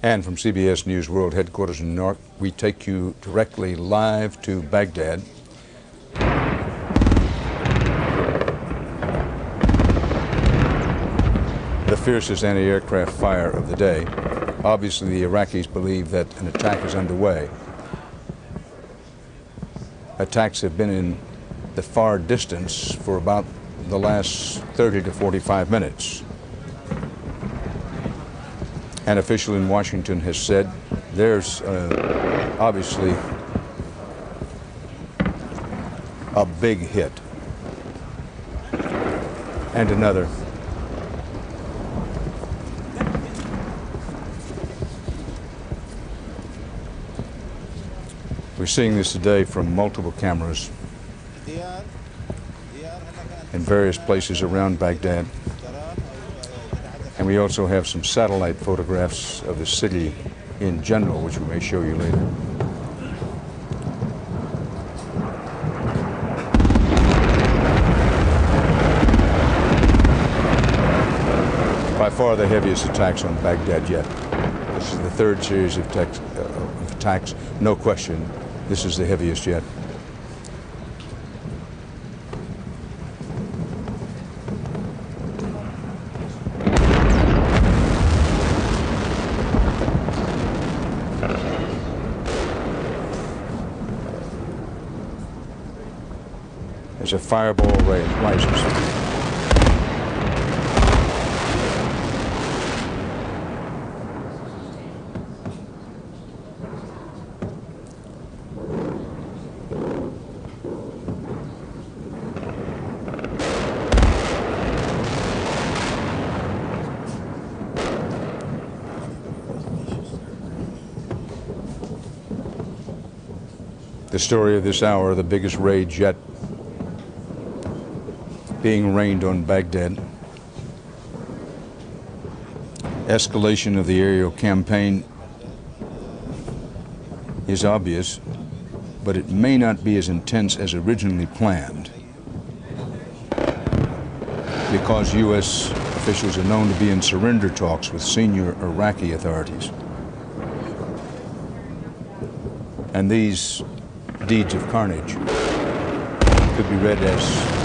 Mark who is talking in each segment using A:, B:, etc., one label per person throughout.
A: And from CBS News World Headquarters in New York, we take you directly live to Baghdad. The fiercest anti-aircraft fire of the day. Obviously, the Iraqis believe that an attack is underway. Attacks have been in the far distance for about the last 30 to 45 minutes. An official in Washington has said there's obviously a big hit and another. We're seeing this today from multiple cameras in various places around Baghdad. And we also have some satellite photographs of the city in general, which we may show you later. By far the heaviest attacks on Baghdad yet. This is the third series of attacks, no question. This is the heaviest yet. As a fireball rises. The story of this hour, the biggest raid yet being rained on Baghdad. Escalation of the aerial campaign is obvious, but it may not be as intense as originally planned, because U.S. officials are known to be in surrender talks with senior Iraqi authorities. And these deeds of carnage could be read as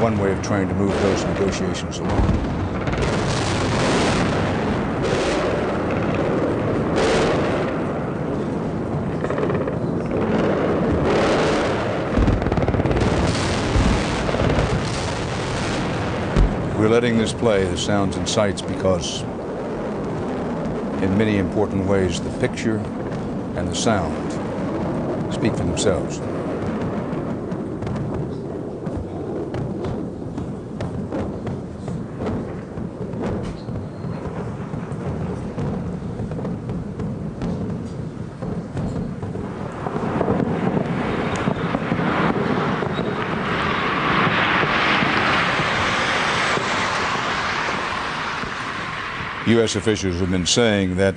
A: one way of trying to move those negotiations along. We're letting this play, the sounds and sights, because in many important ways the picture and the sound speak for themselves. U.S. officials have been saying that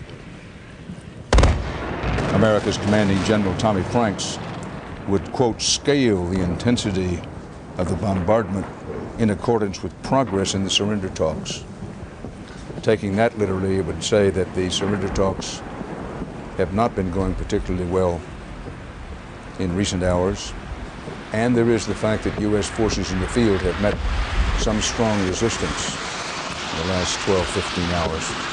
A: America's commanding General Tommy Franks would, quote, scale the intensity of the bombardment in accordance with progress in the surrender talks. Taking that literally, it would say that the surrender talks have not been going particularly well in recent hours, and there is the fact that U.S. forces in the field have met some strong resistance in the last 12, 15 hours.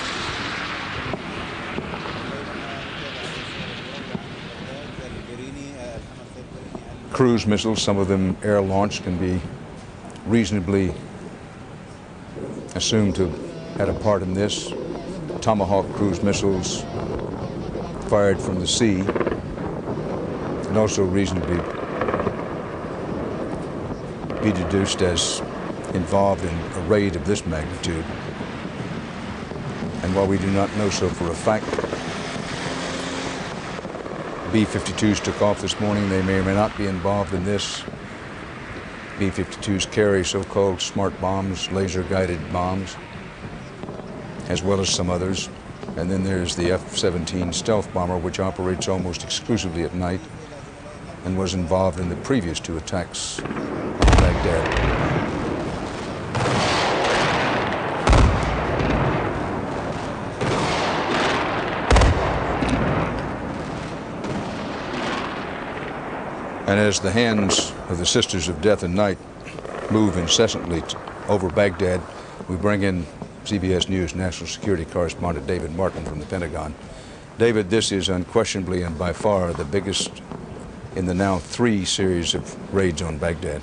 A: Cruise missiles, some of them air-launched, can be reasonably assumed to have had a part in this. Tomahawk cruise missiles fired from the sea, and also reasonably be deduced as involved in a raid of this magnitude. And while we do not know so for a fact, B-52s took off this morning. They may or may not be involved in this. B-52s carry so-called smart bombs, laser-guided bombs, as well as some others. And then there's the F-17 stealth bomber, which operates almost exclusively at night and was involved in the previous two attacks on Baghdad. And as the hands of the Sisters of Death and Night move incessantly over Baghdad, we bring in CBS News national security correspondent David Martin from the Pentagon. David, this is unquestionably and by far the biggest in the now 3 series of raids on Baghdad.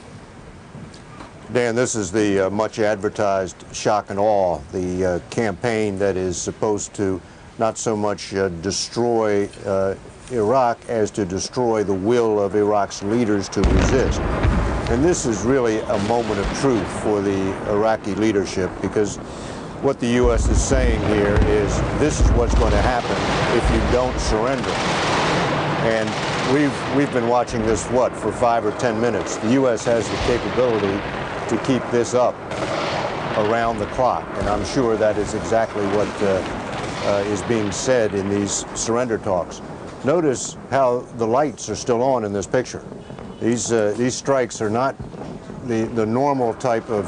B: Dan, this is the much advertised shock and awe, the campaign that is supposed to not so much destroy Iraq as to destroy the will of Iraq's leaders to resist. And this is really a moment of truth for the Iraqi leadership, because what the U.S. is saying here is this is what's going to happen if you don't surrender. And we've been watching this, for 5 or 10 minutes. The U.S. has the capability to keep this up around the clock, and I'm sure that is exactly what is being said in these surrender talks. Notice how the lights are still on in this picture. These strikes are not the normal type of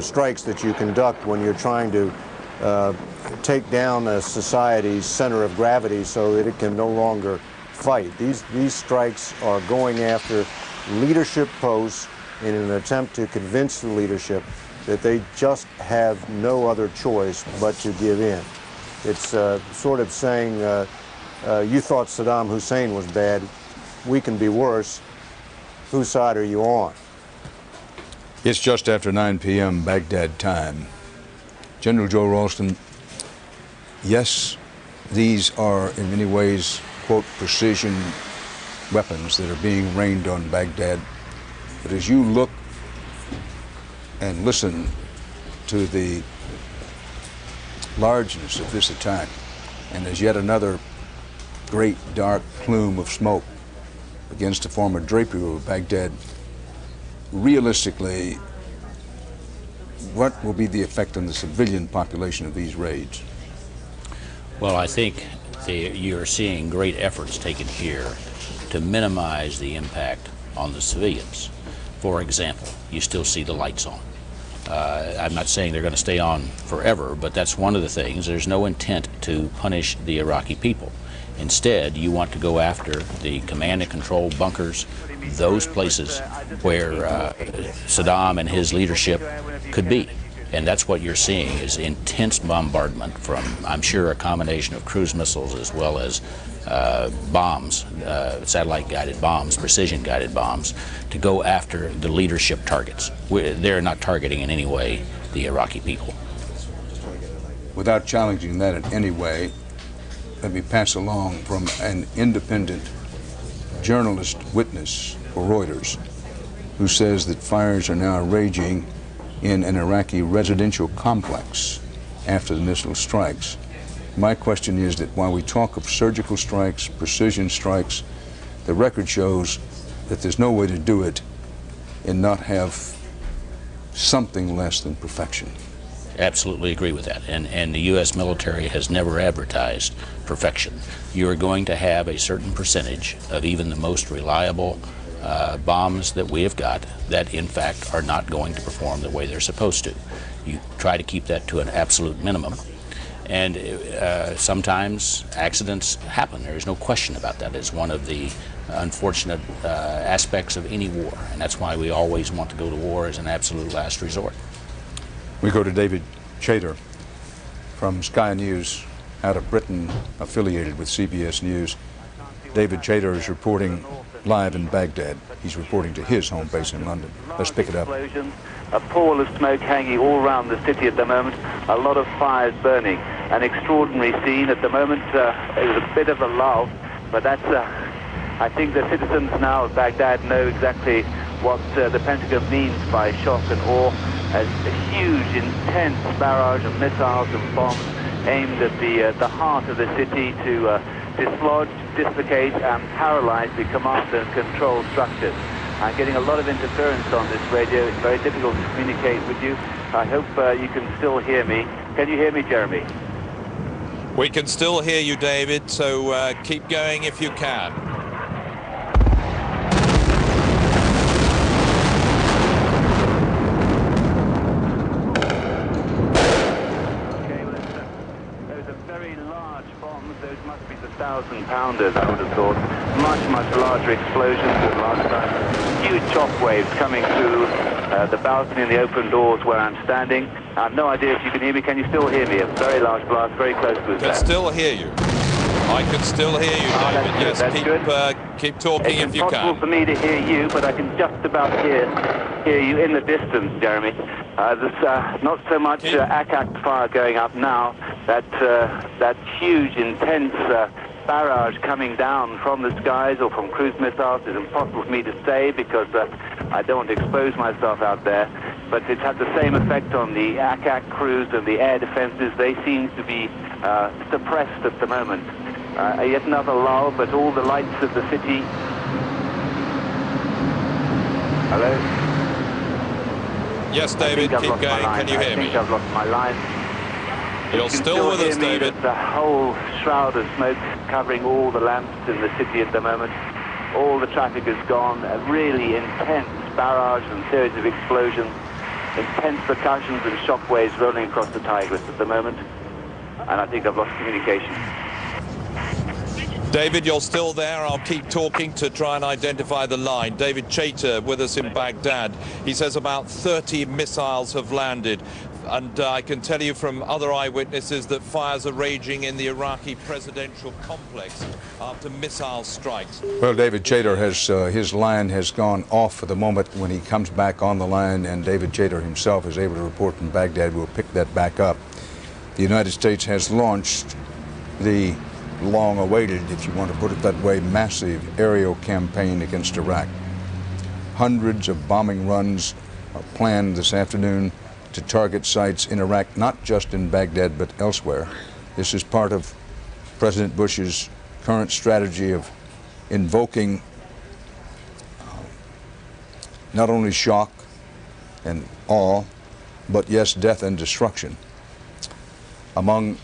B: strikes that you conduct when you're trying to take down a society's center of gravity so that it can no longer fight. These strikes are going after leadership posts in an attempt to convince the leadership that they just have no other choice but to give in. It's sort of saying, you thought Saddam Hussein was bad, we can be worse, whose side are you on?
A: It's just after 9 p.m. Baghdad time. General Joe Ralston, yes, these are in many ways, quote, precision weapons that are being rained on Baghdad. But as you look and listen to the largeness of this attack, and as yet another great dark plume of smoke begins to form a drapery over Baghdad, realistically, what will be the effect on the civilian population of these raids?
C: Well, I think you're seeing great efforts taken here to minimize the impact on the civilians. For example, you still see the lights on. I'm not saying they're going to stay on forever, but that's one of the things. There's no intent to punish the Iraqi people. Instead, you want to go after the command and control bunkers, those places where Saddam and his leadership could be. And that's what you're seeing, is intense bombardment from, I'm sure, a combination of cruise missiles as well as bombs, satellite-guided bombs, precision-guided bombs, to go after the leadership targets. They're not targeting in any way the Iraqi people.
A: Without challenging that in any way, let me pass along from an independent journalist witness for Reuters, who says that fires are now raging in an Iraqi residential complex after the missile strikes. My question is that while we talk of surgical strikes, precision strikes, the record shows that there's no way to do it and not have something less than perfection.
C: Absolutely agree with that. And the U.S. military has never advertised perfection. You are going to have a certain percentage of even the most reliable bombs that we have got that, in fact, are not going to perform the way they're supposed to. You try to keep that to an absolute minimum. And sometimes accidents happen. There is no question about that. It's one of the unfortunate aspects of any war. And that's why we always want to go to war as an absolute last resort.
A: We go to David Chater from Sky News out of Britain, affiliated with CBS News. David Chater is reporting live in Baghdad. He's reporting to his home base in London. Let's pick it up.
D: A pall of smoke hanging all around the city at the moment, a lot of fires burning. An extraordinary scene at the moment. It was a bit of a lull, but that's, I think the citizens now of Baghdad know exactly what the Pentagon means by shock and awe. A huge, intense barrage of missiles and bombs aimed at the heart of the city to dislodge, dislocate and paralyze the command and control structures. I'm getting a lot of interference on this radio. It's very difficult to communicate with you. I hope you can still hear me. Can you hear me, Jeremy?
E: We can still hear you, David, so keep going if you can.
D: Those are very large bombs. Those must be the 1,000-pounders, I would have thought. much larger explosions than last time. Huge shock waves coming through the balcony and the open doors where I'm standing. I have no idea if you can hear me. Can you still hear me? A very large blast, very close to us.
E: Can still hear you. I can still hear you, David. Yes, keep talking if you can.
D: It's impossible for me to hear you, but I can just about hear you in the distance, Jeremy. There's not so much Akak fire going up now. That huge, intense barrage coming down from the skies or from cruise missiles is impossible for me to say because I don't want to expose myself out there. But it's had the same effect on the Akak crews and the air defenses. They seem to be suppressed at the moment. Yet another lull, but all the lights of the city. Hello?
E: Yes, David, keep going. Can you hear me?
D: I think I've lost my line.
E: You're still with us, David.
D: There's a whole shroud of smoke covering all the lamps in the city at the moment. All the traffic is gone. A really intense barrage and series of explosions. Intense percussions and shock waves rolling across the Tigris at the moment. And I think I've lost communication.
E: David, you're still there. I'll keep talking to try and identify the line. David Chater with us in Baghdad. He says about 30 missiles have landed. And I can tell you from other eyewitnesses that fires are raging in the Iraqi presidential complex after missile strikes.
A: Well, David Chater has, his line has gone off for the moment. When he comes back on the line and David Chater himself is able to report from Baghdad, we'll pick that back up. The United States has launched the long-awaited, if you want to put it that way, massive aerial campaign against Iraq. Hundreds of bombing runs are planned this afternoon to target sites in Iraq, not just in Baghdad, but elsewhere. This is part of President Bush's current strategy of invoking not only shock and awe, but yes, death and destruction. Among